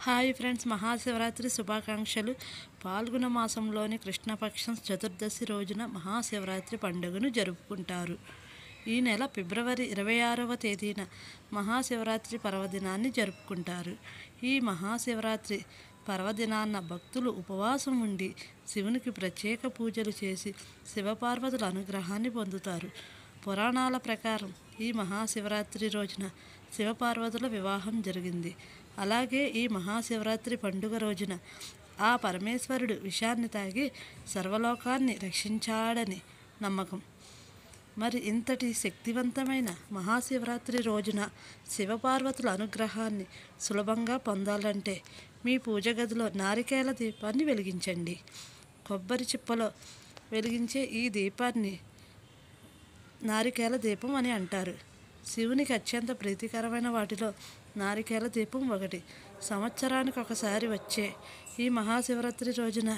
Hi friends, Mahashivratri శుభాకాంక్షలు. పాల్గొన మాసంలోని కృష్ణపక్షం చతుర్దశి రోజున మహాశివరాత్రి పండుగను జరుపుకుంటారు. ఈ నెల ఫిబ్రవరి 26వ తేదీన మహాశివరాత్రి పర్వదినాన్ని జరుపుకుంటారు. ఈ మహాశివరాత్రి పర్వదినాన్న భక్తులు ఉపవాసం ఉండి శివునికి ప్రత్యేక పూజలు చేసి శివపార్వతుల అనుగ్రహాన్ని పొందుతారు. పురాణాల ప్రకారం ఈ మహాశివరాత్రి రోజున శివపార్వతుల వివాహం జరిగింది. అలాగే ఈ మహాశివరాత్రి పండుగ రోజున ఆ పరమేశ్వరుడు విషాన్ని తాగి సర్వలోకాన్ని రక్షించాడని నమ్మకం. మరి ఇంతటి శక్తివంతమైన మహాశివరాత్రి రోజున శివపార్వతుల అనుగ్రహాన్ని సులభంగా పొందాలంటే మీ పూజ గదిలో నారికేల దీపాన్ని వెలిగించండి. కొబ్బరి చిప్పలో వెలిగించే ఈ దీపాన్ని నారికేల దీపం అని అంటారు. శివునికి అత్యంత ప్రీతికరమైన వాటిలో నారికేల దీపం ఒకటి. సంవత్సరానికి ఒకసారి వచ్చే ఈ మహాశివరాత్రి రోజున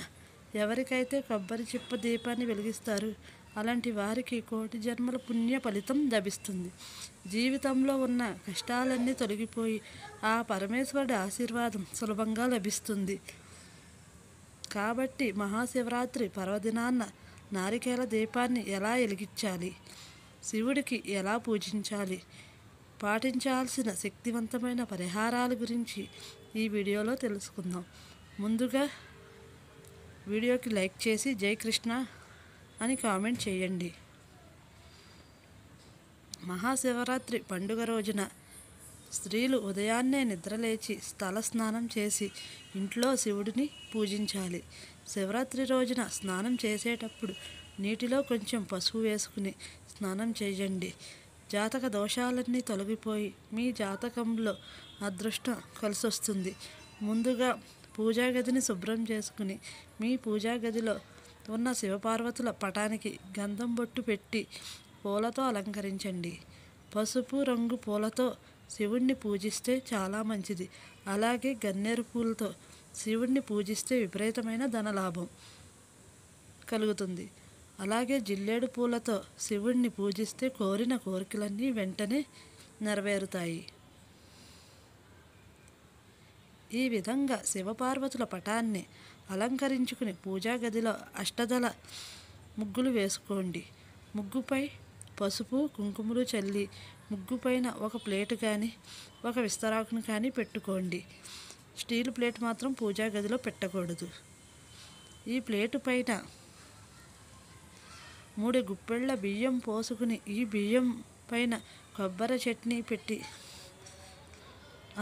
ఎవరికైతే కొబ్బరి చిప్ప దీపాన్ని వెలిగిస్తారు అలాంటి వారికి కోటి జన్మల పుణ్య ఫలితం లభిస్తుంది. జీవితంలో ఉన్న కష్టాలన్నీ తొలగిపోయి ఆ పరమేశ్వరుడి ఆశీర్వాదం సులభంగా లభిస్తుంది. కాబట్టి మహాశివరాత్రి పర్వదినాన్న నారికేల దీపాన్ని ఎలా వెలిగించాలి, శివుడికి ఎలా పూజించాలి, పాటించాల్సిన శక్తివంతమైన పరిహారాల గురించి ఈ వీడియోలో తెలుసుకుందాం. ముందుగా వీడియోకి లైక్ చేసి జై కృష్ణ అని కామెంట్ చేయండి. మహాశివరాత్రి పండుగ రోజున స్త్రీలు ఉదయాన్నే నిద్రలేచి స్థల స్నానం చేసి ఇంట్లో శివుడిని పూజించాలి. శివరాత్రి రోజున స్నానం చేసేటప్పుడు నీటిలో కొంచెం పసుపు వేసుకుని స్నానం చేయండి. జాతక దోషాలన్నీ తొలగిపోయి మీ జాతకంలో అదృష్టం కలిసొస్తుంది. ముందుగా పూజా గదిని శుభ్రం చేసుకుని మీ పూజా గదిలో ఉన్న శివపార్వతుల పటానికి గంధం బొట్టు పెట్టి పూలతో అలంకరించండి. పసుపు రంగు పూలతో శివుణ్ణి పూజిస్తే చాలా మంచిది. అలాగే గన్నేరు పూలతో శివుణ్ణి పూజిస్తే విపరీతమైన ధనలాభం కలుగుతుంది. అలాగే జిల్లేడు పూలతో శివుణ్ణి పూజిస్తే కోరిన కోరికలన్నీ వెంటనే నెరవేరుతాయి. ఈ విధంగా శివపార్వతుల పటాన్ని అలంకరించుకుని పూజా గదిలో అష్టదళ ముగ్గులు వేసుకోండి. ముగ్గుపై పసుపు కుంకుమలు చల్లి ముగ్గుపైన ఒక ప్లేటు కానీ ఒక విస్తరాకును కానీ పెట్టుకోండి. స్టీల్ ప్లేట్ మాత్రం పూజా గదిలో పెట్టకూడదు. ఈ ప్లేటు పైన 3 గుప్పెళ్ళ బియ్యం పోసుకుని ఈ బియ్యం పైన కొబ్బరి చట్నీ పెట్టి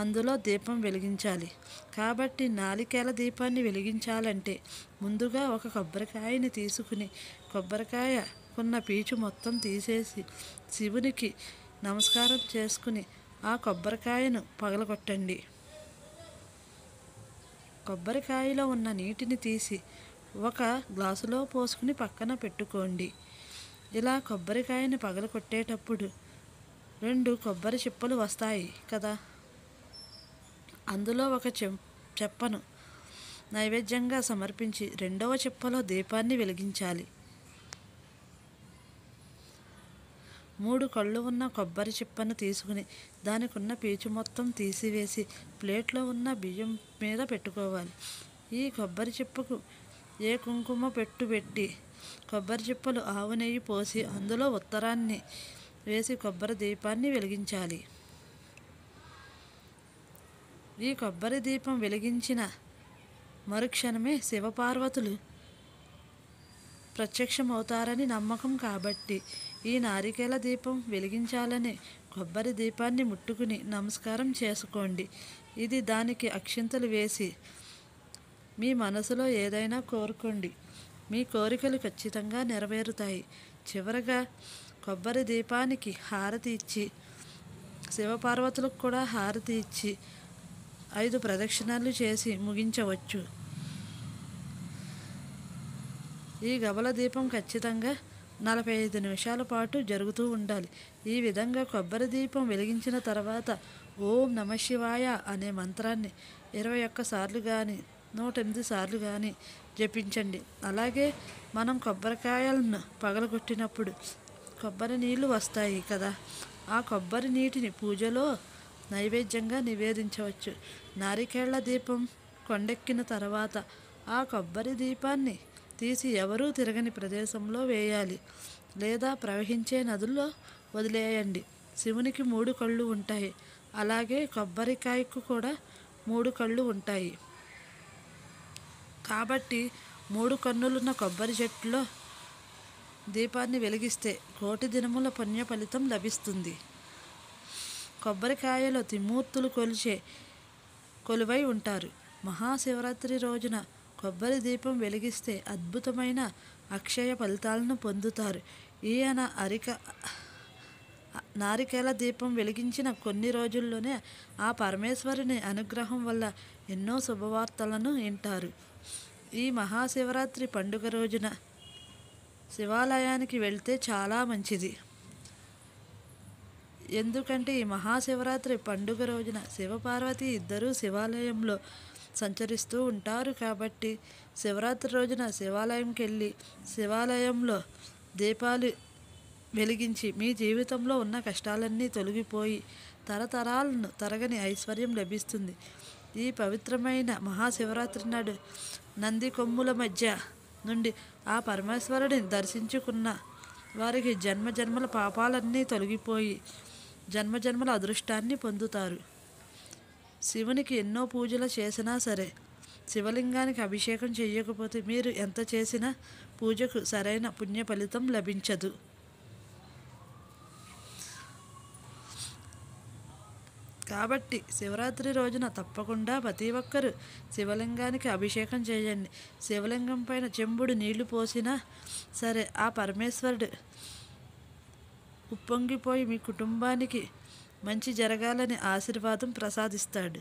అందులో దీపం వెలిగించాలి. కాబట్టి నారికేల దీపాన్ని వెలిగించాలంటే ముందుగా ఒక కొబ్బరికాయని తీసుకుని కొబ్బరికాయకున్న పీచు మొత్తం తీసేసి శివునికి నమస్కారం చేసుకుని ఆ కొబ్బరికాయను పగలగొట్టండి. కొబ్బరికాయలో ఉన్న నీటిని తీసి ఒక గ్లాసులో పోసుకుని పక్కన పెట్టుకోండి. ఇలా కొబ్బరికాయని పగలగొట్టేటప్పుడు 2 కొబ్బరి చిప్పలు వస్తాయి కదా, అందులో ఒక చెప్పను నైవేద్యంగా సమర్పించి 2వ చిప్పలో దీపాన్ని వెలిగించాలి. 3 కళ్ళు ఉన్న కొబ్బరి చిప్పను తీసుకుని దానికి ఉన్న పీచు మొత్తం తీసివేసి ప్లేట్లో ఉన్న బియ్యం మీద పెట్టుకోవాలి. ఈ కొబ్బరి చిప్పకు ఏ కుంకుమ పెట్టి కొబ్బరి చిప్పలు ఆవు నెయ్యి పోసి అందులో ఉత్తరాన్ని వేసి కొబ్బరి దీపాన్ని వెలిగించాలి. ఈ కొబ్బరి దీపం వెలిగించిన మరుక్షణమే శివపార్వతులు ప్రత్యక్షమవుతారని నమ్మకం. కాబట్టి ఈ నారికేల దీపం వెలిగించాలని కొబ్బరి దీపాన్ని ముట్టుకుని నమస్కారం చేసుకోండి. ఇది దానికి అక్షింతలు వేసి మీ మనసులో ఏదైనా కోరుకోండి. మీ కోరికలు ఖచ్చితంగా నెరవేరుతాయి. చివరగా కొబ్బరి దీపానికి హారతి ఇచ్చి శివపార్వతులకు కూడా హారతి ఇచ్చి 5 ప్రదక్షిణాలు చేసి ముగించవచ్చు. ఈ గబల దీపం ఖచ్చితంగా 45 నిమిషాల పాటు జరుగుతూ ఉండాలి. ఈ విధంగా కొబ్బరి దీపం వెలిగించిన తర్వాత ఓం నమఃశివాయ అనే మంత్రాన్ని 21 సార్లు కానీ 108 సార్లు కానీ జపించండి. అలాగే మనం కొబ్బరికాయలను పగలగొట్టినప్పుడు కొబ్బరి నీళ్ళు వస్తాయి కదా, ఆ కొబ్బరి నీటిని పూజలో నైవేద్యంగా నివేదించవచ్చు. నారికేళ్ల దీపం కొండెక్కిన తర్వాత ఆ కొబ్బరి దీపాన్ని తీసి ఎవరూ తిరగని ప్రదేశంలో వేయాలి, లేదా ప్రవహించే నదుల్లో వదిలేయండి. శివునికి 3 కళ్ళు ఉంటాయి, అలాగే కొబ్బరికాయకు కూడా 3 కళ్ళు ఉంటాయి. కాబట్టి 3 కన్నులున్న కొబ్బరి చెట్టులో దీపాన్ని వెలిగిస్తే కోటి దినముల పుణ్య ఫలితం లభిస్తుంది. కొబ్బరికాయలో త్రిమూర్తులు కొలువై ఉంటారు. మహాశివరాత్రి రోజున కొబ్బరి దీపం వెలిగిస్తే అద్భుతమైన అక్షయ ఫలితాలను పొందుతారు. ఈయన నారికేల దీపం వెలిగించిన కొన్ని రోజుల్లోనే ఆ పరమేశ్వరుని అనుగ్రహం వల్ల ఎన్నో శుభవార్తలను వింటారు. ఈ మహాశివరాత్రి పండుగ రోజున శివాలయానికి వెళ్తే చాలా మంచిది. ఎందుకంటే ఈ మహాశివరాత్రి పండుగ రోజున శివపార్వతి ఇద్దరూ శివాలయంలో సంచరిస్తూ ఉంటారు. కాబట్టి శివరాత్రి రోజున శివాలయంకి వెళ్ళి శివాలయంలో దీపాలు వెలిగించి మీ జీవితంలో ఉన్న కష్టాలన్నీ తొలగిపోయి తరతరాలను తరగని ఐశ్వర్యం లభిస్తుంది. ఈ పవిత్రమైన మహాశివరాత్రి నాడు నంది కొమ్ముల మధ్య నుండి ఆ పరమేశ్వరుడిని దర్శించుకున్న వారికి జన్మజన్మల పాపాలన్నీ తొలగిపోయి జన్మజన్మల అదృష్టాన్ని పొందుతారు. శివునికి ఎన్నో పూజలు చేసినా సరే శివలింగానికి అభిషేకం చేయకపోతే మీరు ఎంత చేసినా పూజకు సరైన పుణ్య ఫలితం లభించదు. కాబట్టి శివరాత్రి రోజున తప్పకుండా ప్రతి ఒక్కరూ శివలింగానికి అభిషేకం చేయండి. శివలింగం పైన చెంబుడు నీళ్లు పోసినా సరే ఆ పరమేశ్వరుడు ఉప్పొంగిపోయి మీ కుటుంబానికి మంచి జరగాలని ఆశీర్వాదం ప్రసాదిస్తాడు.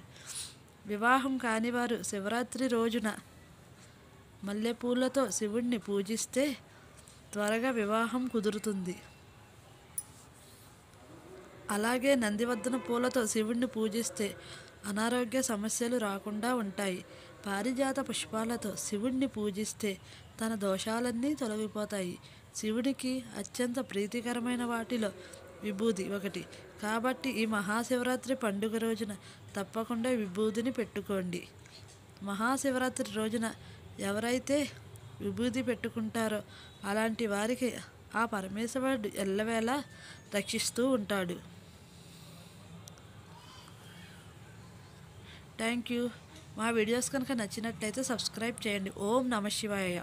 వివాహం కానివారు శివరాత్రి రోజున మల్లెపూలతో శివుణ్ణి పూజిస్తే త్వరగా వివాహం కుదురుతుంది. అలాగే నందివర్ధన పూలతో శివుణ్ణి పూజిస్తే అనారోగ్య సమస్యలు రాకుండా ఉంటాయి. పారిజాత పుష్పాలతో శివుణ్ణి పూజిస్తే తన దోషాలన్నీ తొలగిపోతాయి. శివుడికి అత్యంత ప్రీతికరమైన వాటిలో విభూది ఒకటి. కాబట్టి ఈ మహాశివరాత్రి పండుగ రోజున తప్పకుండా విభూదిని పెట్టుకోండి. మహాశివరాత్రి రోజున ఎవరైతే విభూది పెట్టుకుంటారో అలాంటి వారికి ఆ పరమేశ్వరుడు ఎల్లవేళలా రక్షిస్తూ ఉంటాడు. Thank you. మా వీడియోస్ కనుక నచ్చినట్లయితే సబ్స్క్రైబ్ చేయండి. ఓం నమః శివాయ.